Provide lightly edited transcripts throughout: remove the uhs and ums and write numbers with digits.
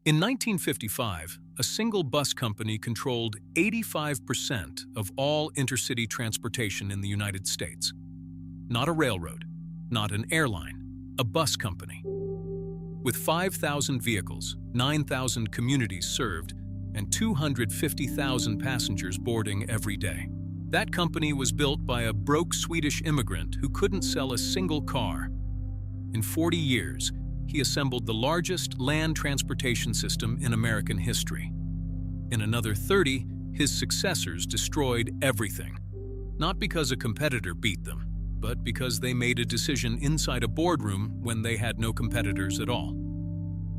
In 1955, a single bus company controlled 85% of all intercity transportation in the United States. Not a railroad, not an airline, a bus company. With 5,000 vehicles, 9,000 communities served, and 250,000 passengers boarding every day. That company was built by a broke Swedish immigrant who couldn't sell a single car. In 40 years, he assembled the largest land transportation system in American history. In another 30, his successors destroyed everything. Not because a competitor beat them, but because they made a decision inside a boardroom when they had no competitors at all.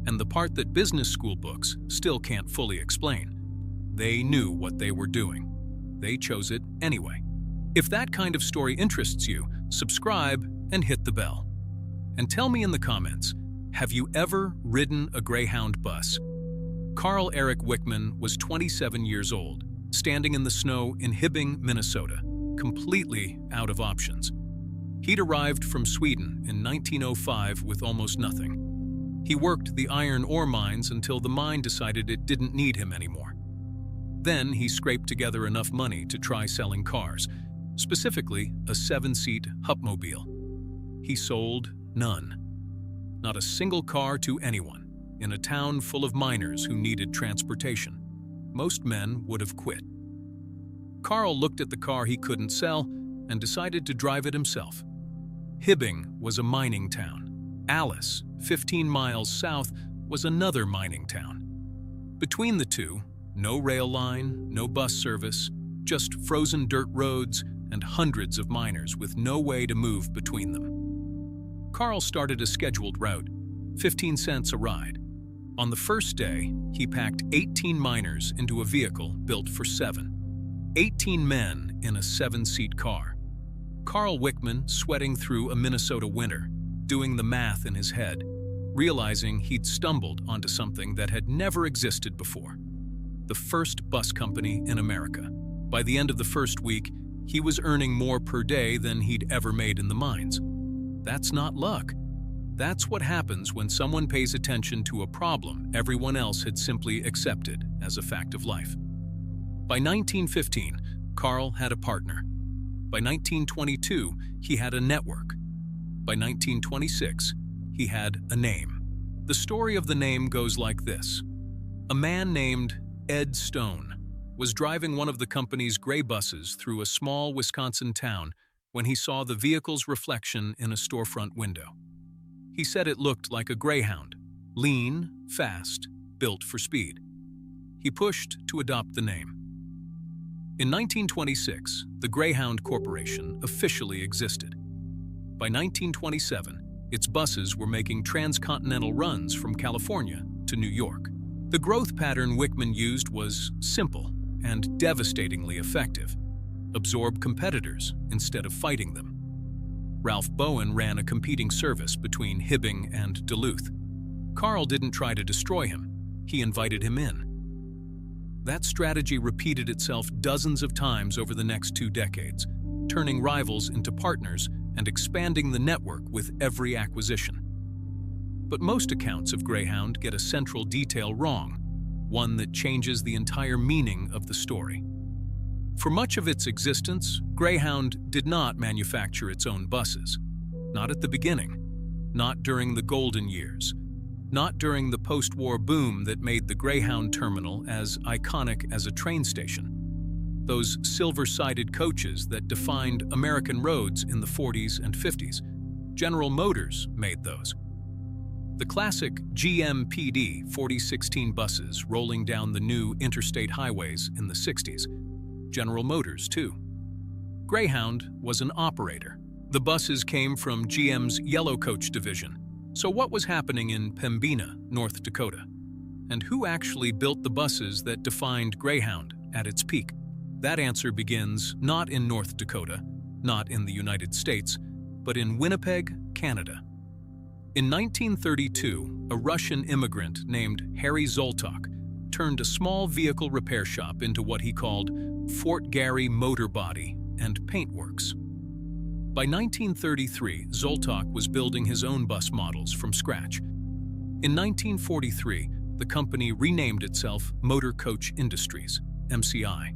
And the part that business school books still can't fully explain. They knew what they were doing. They chose it anyway. If that kind of story interests you, subscribe and hit the bell. And tell me in the comments, have you ever ridden a Greyhound bus? Carl Wickman was 27 years old, standing in the snow in Hibbing, Minnesota, completely out of options. He'd arrived from Sweden in 1905 with almost nothing. He worked the iron ore mines until the mine decided it didn't need him anymore. Then he scraped together enough money to try selling cars, specifically a 7-seat Hupmobile. He sold none. Not a single car to anyone, in a town full of miners who needed transportation. Most men would have quit. Carl looked at the car he couldn't sell and decided to drive it himself. Hibbing was a mining town. Alice, 15 miles south, was another mining town. Between the two, no rail line, no bus service, just frozen dirt roads and hundreds of miners with no way to move between them. Carl started a scheduled route, 15 cents a ride. On the first day, he packed 18 miners into a vehicle built for 7. 18 men in a 7-seat car. Carl Wickman sweating through a Minnesota winter, doing the math in his head, realizing he'd stumbled onto something that had never existed before. The first bus company in America. By the end of the first week, he was earning more per day than he'd ever made in the mines. That's not luck. That's what happens when someone pays attention to a problem everyone else had simply accepted as a fact of life. By 1915, Carl had a partner. By 1922, he had a network. By 1926, he had a name. The story of the name goes like this. A man named Ed Stone was driving one of the company's gray buses through a small Wisconsin town when he saw the vehicle's reflection in a storefront window. He said it looked like a Greyhound, lean, fast, built for speed. He pushed to adopt the name. In 1926, the Greyhound Corporation officially existed. By 1927, its buses were making transcontinental runs from California to New York. The growth pattern Wickman used was simple and devastatingly effective. Absorb competitors instead of fighting them. Ralph Bowen ran a competing service between Hibbing and Duluth. Carl didn't try to destroy him. He invited him in. That strategy repeated itself dozens of times over the next 2 decades, turning rivals into partners and expanding the network with every acquisition. But most accounts of Greyhound get a central detail wrong, one that changes the entire meaning of the story. For much of its existence, Greyhound did not manufacture its own buses. Not at the beginning, not during the golden years, not during the post-war boom that made the Greyhound terminal as iconic as a train station. Those silver-sided coaches that defined American roads in the 40s and 50s. General Motors made those. The classic GMPD 4016 buses rolling down the new interstate highways in the 60s. General Motors, too. Greyhound was an operator. The buses came from GM's Yellow Coach division. So what was happening in Pembina, North Dakota? And who actually built the buses that defined Greyhound at its peak? That answer begins not in North Dakota, not in the United States, but in Winnipeg, Canada. In 1932, a Russian immigrant named Harry Zoltok turned a small vehicle repair shop into what he called Fort Garry Motor Body and Paint Works. By 1933, Zoltok was building his own bus models from scratch. In 1943, the company renamed itself Motor Coach Industries, MCI.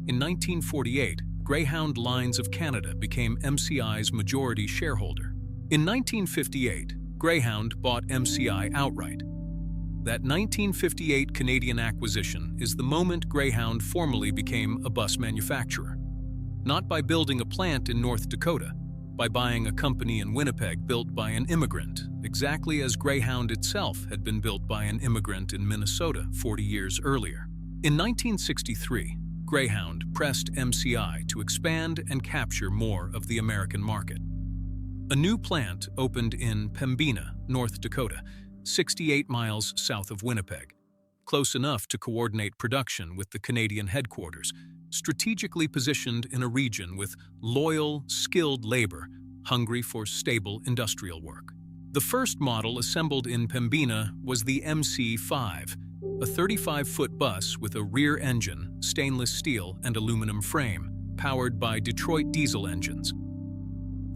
In 1948, Greyhound Lines of Canada became MCI's majority shareholder. In 1958, Greyhound bought MCI outright. That 1958 Canadian acquisition is the moment Greyhound formally became a bus manufacturer. Not by building a plant in North Dakota, by buying a company in Winnipeg built by an immigrant, exactly as Greyhound itself had been built by an immigrant in Minnesota 40 years earlier. In 1963, Greyhound pressed MCI to expand and capture more of the American market. A new plant opened in Pembina, North Dakota, 68 miles south of Winnipeg, close enough to coordinate production with the Canadian headquarters, strategically positioned in a region with loyal, skilled labor, hungry for stable industrial work. The first model assembled in Pembina was the MC5, a 35-foot bus with a rear engine, stainless steel and aluminum frame, powered by Detroit diesel engines.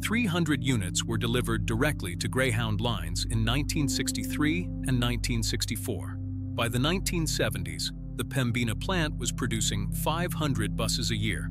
300 units were delivered directly to Greyhound Lines in 1963 and 1964. By the 1970s, the Pembina plant was producing 500 buses a year.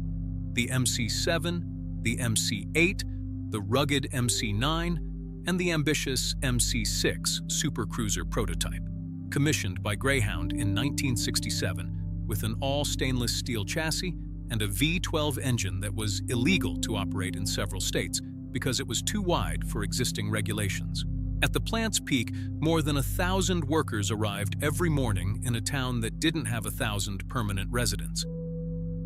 The MC7, the MC8, the rugged MC9, and the ambitious MC6 supercruiser prototype, commissioned by Greyhound in 1967 with an all-stainless steel chassis and a V12 engine that was illegal to operate in several states because it was too wide for existing regulations. At the plant's peak, more than 1,000 workers arrived every morning in a town that didn't have 1,000 permanent residents.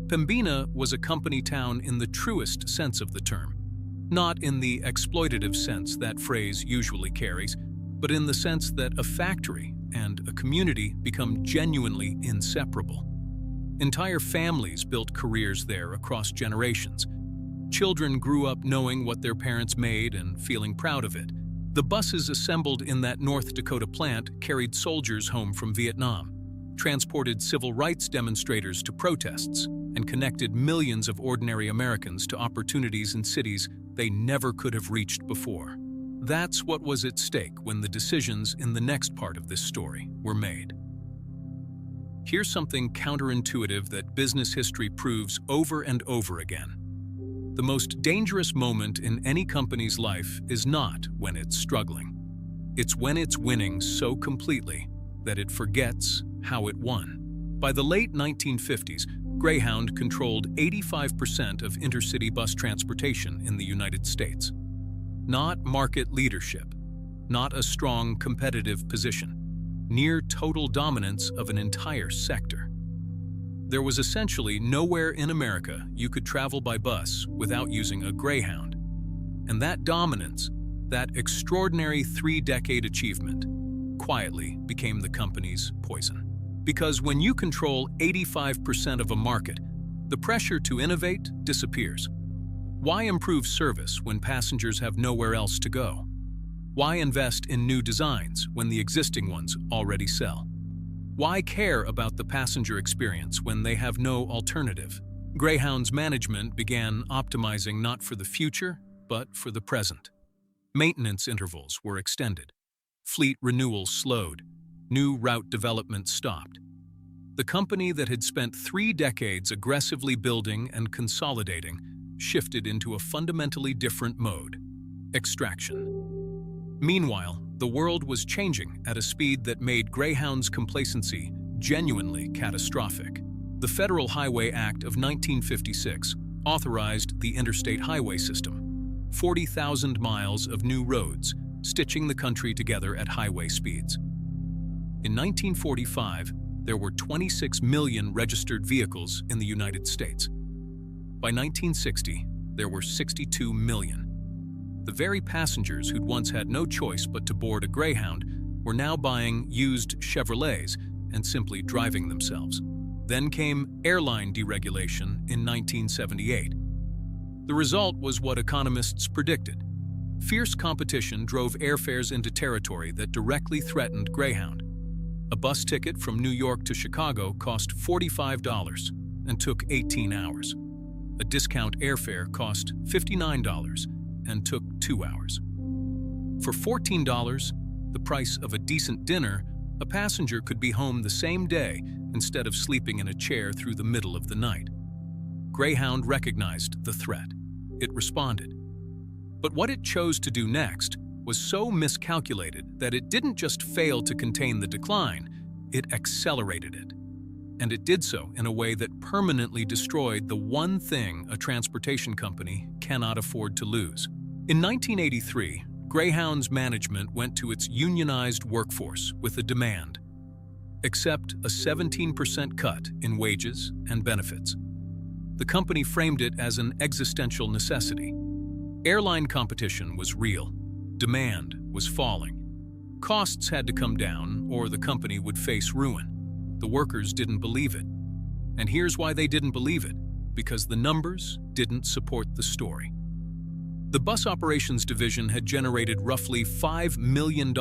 Pembina was a company town in the truest sense of the term, not in the exploitative sense that phrase usually carries, but in the sense that a factory and a community become genuinely inseparable. Entire families built careers there across generations. Children grew up knowing what their parents made and feeling proud of it. The buses assembled in that North Dakota plant carried soldiers home from Vietnam, transported civil rights demonstrators to protests, and connected millions of ordinary Americans to opportunities in cities they never could have reached before. That's what was at stake when the decisions in the next part of this story were made. Here's something counterintuitive that business history proves over and over again. The most dangerous moment in any company's life is not when it's struggling. It's when it's winning so completely that it forgets how it won. By the late 1950s, Greyhound controlled 85% of intercity bus transportation in the United States. Not market leadership, not a strong competitive position, near total dominance of an entire sector. There was essentially nowhere in America you could travel by bus without using a Greyhound. And that dominance, that extraordinary 3-decade achievement, quietly became the company's poison. Because when you control 85% of a market, the pressure to innovate disappears. Why improve service when passengers have nowhere else to go? Why invest in new designs when the existing ones already sell? Why care about the passenger experience when they have no alternative? Greyhound's management began optimizing not for the future, but for the present. Maintenance intervals were extended. Fleet renewal slowed. New route development stopped. The company that had spent 3 decades aggressively building and consolidating shifted into a fundamentally different mode: extraction. Meanwhile, the world was changing at a speed that made Greyhound's complacency genuinely catastrophic. The Federal Highway Act of 1956 authorized the interstate highway system, 40,000 miles of new roads, stitching the country together at highway speeds. In 1945, there were 26 million registered vehicles in the United States. By 1960, there were 62 million. The very passengers who'd once had no choice but to board a Greyhound were now buying used Chevrolets and simply driving themselves. Then came airline deregulation in 1978. The result was what economists predicted. Fierce competition drove airfares into territory that directly threatened Greyhound. A bus ticket from New York to Chicago cost $45 and took 18 hours. A discount airfare cost $59 and took 2 hours. For $14, the price of a decent dinner, A passenger could be home the same day instead of sleeping in a chair through the middle of the night. Greyhound recognized the threat. It responded. But what it chose to do next was so miscalculated that it didn't just fail to contain the decline, it accelerated it. And it did so in a way that permanently destroyed the one thing a transportation company cannot afford to lose. In 1983, Greyhound's management went to its unionized workforce with a demand: accept a 17% cut in wages and benefits. The company framed it as an existential necessity. Airline competition was real. Demand was falling. Costs had to come down, or the company would face ruin. The workers didn't believe it. And here's why they didn't believe it: because the numbers didn't support the story. The bus operations division had generated roughly $5 million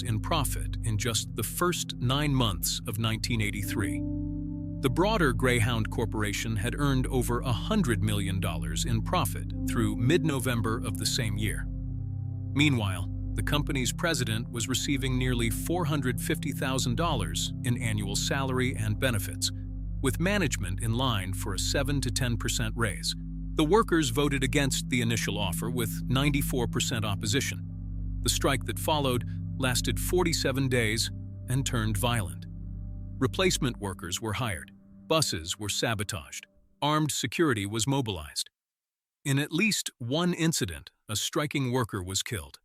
in profit in just the first 9 months of 1983. The broader Greyhound Corporation had earned over $100 million in profit through mid-November of the same year. Meanwhile, the company's president was receiving nearly $450,000 in annual salary and benefits, with management in line for a 7 to 10% raise. The workers voted against the initial offer with 94% opposition. The strike that followed lasted 47 days and turned violent. Replacement workers were hired. Buses were sabotaged. Armed security was mobilized. In at least one incident, a striking worker was killed.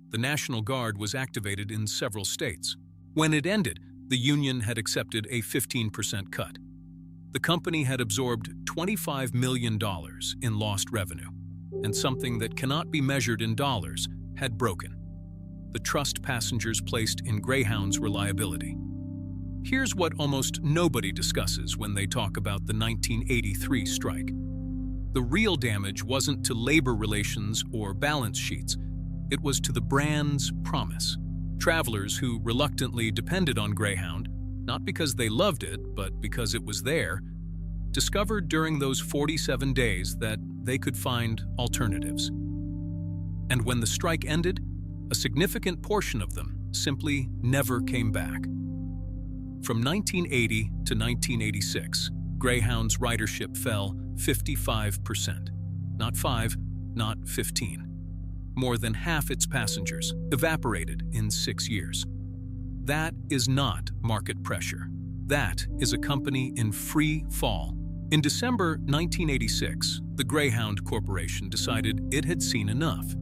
The National Guard was activated in several states. When it ended, the union had accepted a 15% cut. The company had absorbed $25 million in lost revenue, and something that cannot be measured in dollars had broken: the trust passengers placed in Greyhound's reliability. Here's what almost nobody discusses when they talk about the 1983 strike. The real damage wasn't to labor relations or balance sheets. It was to the brand's promise. Travelers who reluctantly depended on Greyhound, not because they loved it, but because it was there, discovered during those 47 days that they could find alternatives. And when the strike ended, a significant portion of them simply never came back. From 1980 to 1986, Greyhound's ridership fell 55%. Not 5, not 15. More than half its passengers evaporated in 6 years. That is not market pressure. That is a company in free fall. In December 1986, the Greyhound Corporation decided it had seen enough.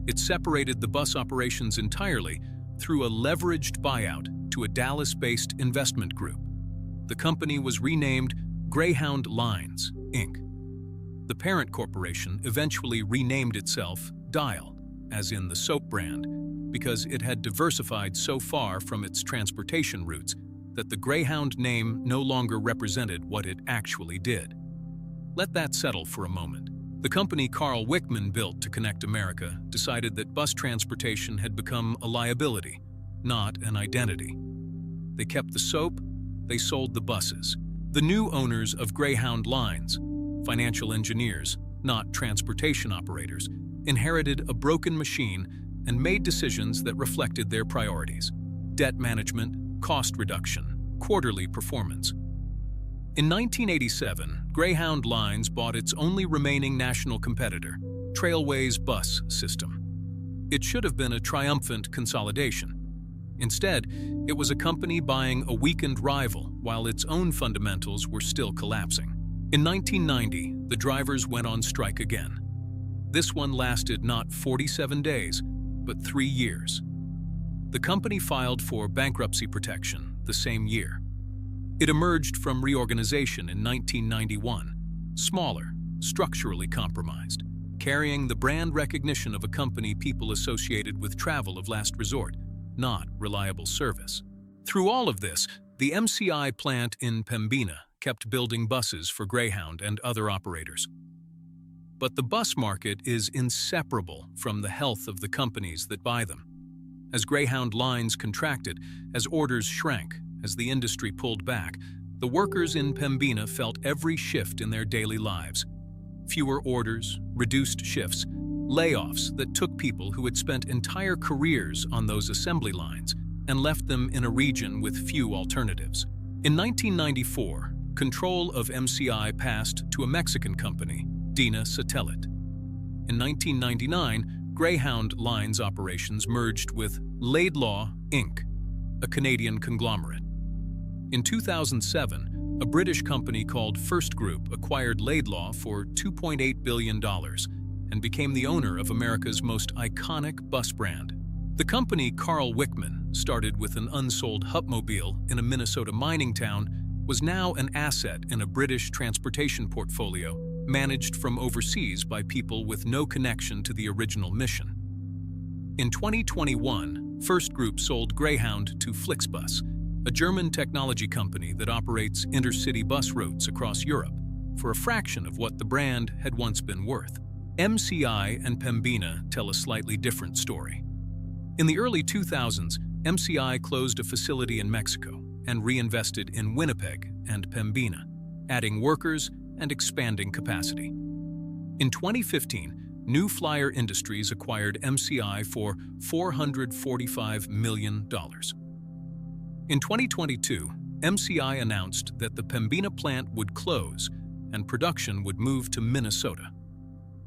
It separated the bus operations entirely through a leveraged buyout to a Dallas-based investment group. The company was renamed Greyhound Lines Inc. The parent corporation eventually renamed itself Dial, as in the soap brand, because it had diversified so far from its transportation routes that the Greyhound name no longer represented what it actually did. Let that settle for a moment. The company Carl Wickman built to connect America decided that bus transportation had become a liability, not an identity. They kept the soap, they sold the buses. The new owners of Greyhound Lines, financial engineers, not transportation operators, inherited a broken machine and made decisions that reflected their priorities: debt management, cost reduction, quarterly performance. In 1987, Greyhound Lines bought its only remaining national competitor, Trailways bus system. It should have been a triumphant consolidation. Instead, it was a company buying a weakened rival while its own fundamentals were still collapsing. In 1990, the drivers went on strike again. This one lasted not 47 days, but 3 years. The company filed for bankruptcy protection the same year. It emerged from reorganization in 1991, smaller, structurally compromised, carrying the brand recognition of a company people associated with travel of last resort, not reliable service. Through all of this, the MCI plant in Pembina kept building buses for Greyhound and other operators. But the bus market is inseparable from the health of the companies that buy them. As Greyhound Lines contracted, as orders shrank, as the industry pulled back, the workers in Pembina felt every shift in their daily lives. Fewer orders, reduced shifts, layoffs that took people who had spent entire careers on those assembly lines and left them in a region with few alternatives. In 1994, control of MCI passed to a Mexican company, Dina Satellite. In 1999, Greyhound Lines operations merged with Laidlaw Inc., a Canadian conglomerate. In 2007, a British company called FirstGroup acquired Laidlaw for $2.8 billion and became the owner of America's most iconic bus brand. The company Carl Wickman, started with an unsold Hupmobile in a Minnesota mining town, was now an asset in a British transportation portfolio managed from overseas by people with no connection to the original mission. In 2021, FirstGroup sold Greyhound to FlixBus, a German technology company that operates intercity bus routes across Europe, for a fraction of what the brand had once been worth. MCI and Pembina tell a slightly different story. In the early 2000s, MCI closed a facility in Mexico and reinvested in Winnipeg and Pembina, adding workers and expanding capacity. In 2015, New Flyer Industries acquired MCI for $445 million. In 2022, MCI announced that the Pembina plant would close and production would move to Minnesota.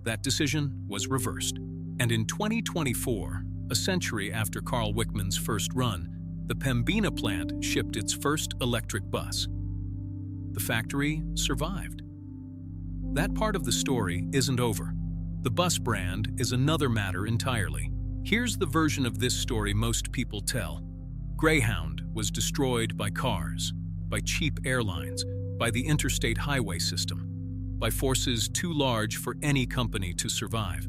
That decision was reversed, and in 2024, a century after Carl Wickman's first run, the Pembina plant shipped its first electric bus. The factory survived. That part of the story isn't over. The bus brand is another matter entirely. Here's the version of this story most people tell. Greyhound was destroyed by cars, by cheap airlines, by the interstate highway system, by forces too large for any company to survive.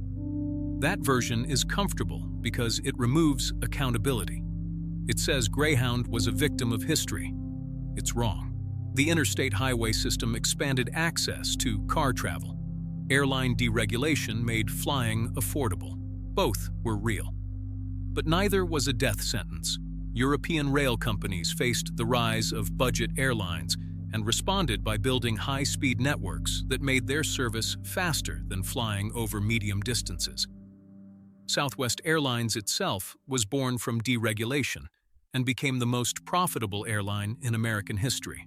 That version is comfortable because it removes accountability. It says Greyhound was a victim of history. It's wrong. The interstate highway system expanded access to car travel. Airline deregulation made flying affordable. Both were real. But neither was a death sentence. European rail companies faced the rise of budget airlines and responded by building high-speed networks that made their service faster than flying over medium distances. Southwest Airlines itself was born from deregulation and became the most profitable airline in American history.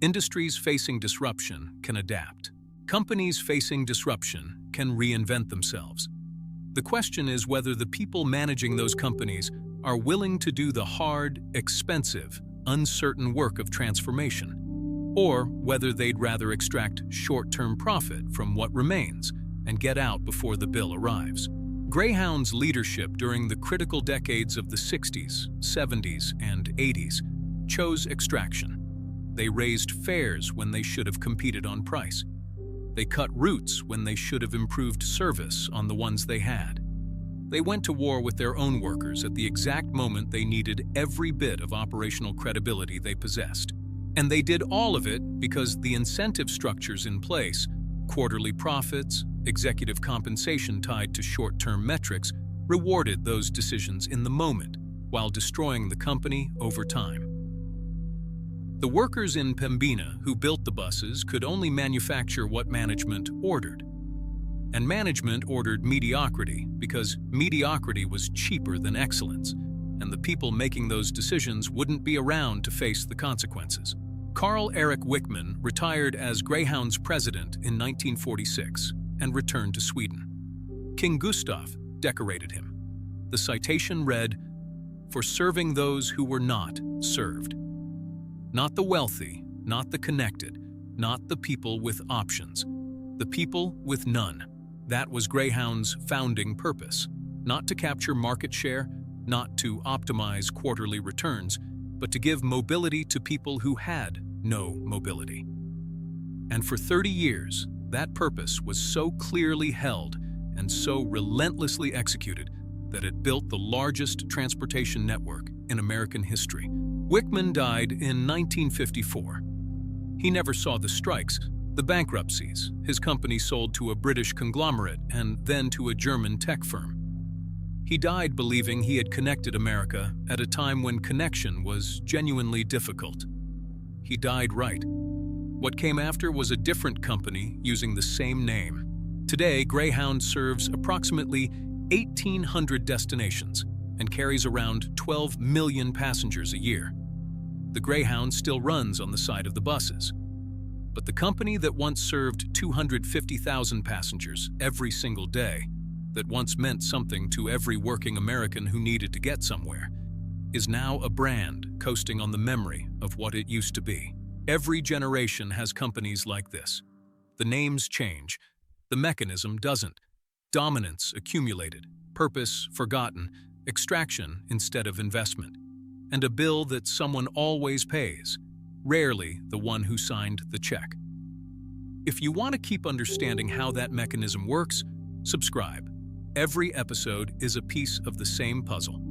Industries facing disruption can adapt. Companies facing disruption can reinvent themselves. The question is whether the people managing those companies are willing to do the hard, expensive, uncertain work of transformation, or whether they'd rather extract short-term profit from what remains and get out before the bill arrives. Greyhound's leadership during the critical decades of the 60s, 70s, and 80s chose extraction. They raised fares when they should have competed on price. They cut routes when they should have improved service on the ones they had. They went to war with their own workers at the exact moment they needed every bit of operational credibility they possessed. And they did all of it because the incentive structures in place, quarterly profits, executive compensation tied to short-term metrics, rewarded those decisions in the moment while destroying the company over time. The workers in Pembina who built the buses could only manufacture what management ordered. And management ordered mediocrity because mediocrity was cheaper than excellence, and the people making those decisions wouldn't be around to face the consequences. Carl Eric Wickman retired as Greyhound's president in 1946 and returned to Sweden. King Gustav decorated him. The citation read, "For serving those who were not served." Not the wealthy, not the connected, not the people with options. The people with none. That was Greyhound's founding purpose. Not to capture market share, not to optimize quarterly returns, but to give mobility to people who had no mobility. And for 30 years, that purpose was so clearly held and so relentlessly executed that it built the largest transportation network in American history. Wickman died in 1954. He never saw the strikes, the bankruptcies. His company sold to a British conglomerate and then to a German tech firm. He died believing he had connected America at a time when connection was genuinely difficult. He died right. What came after was a different company using the same name. Today, Greyhound serves approximately 1,800 destinations, and carries around 12 million passengers a year. The Greyhound still runs on the side of the buses. But the company that once served 250,000 passengers every single day, that once meant something to every working American who needed to get somewhere, is now a brand coasting on the memory of what it used to be. Every generation has companies like this. The names change, the mechanism doesn't. Dominance accumulated, purpose forgotten, extraction instead of investment, and a bill that someone always pays, rarely the one who signed the check. If you want to keep understanding how that mechanism works, subscribe. Every episode is a piece of the same puzzle.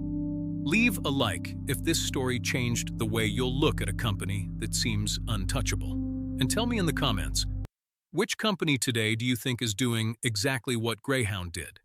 Leave a like if this story changed the way you'll look at a company that seems untouchable. And tell me in the comments, which company today do you think is doing exactly what Greyhound did?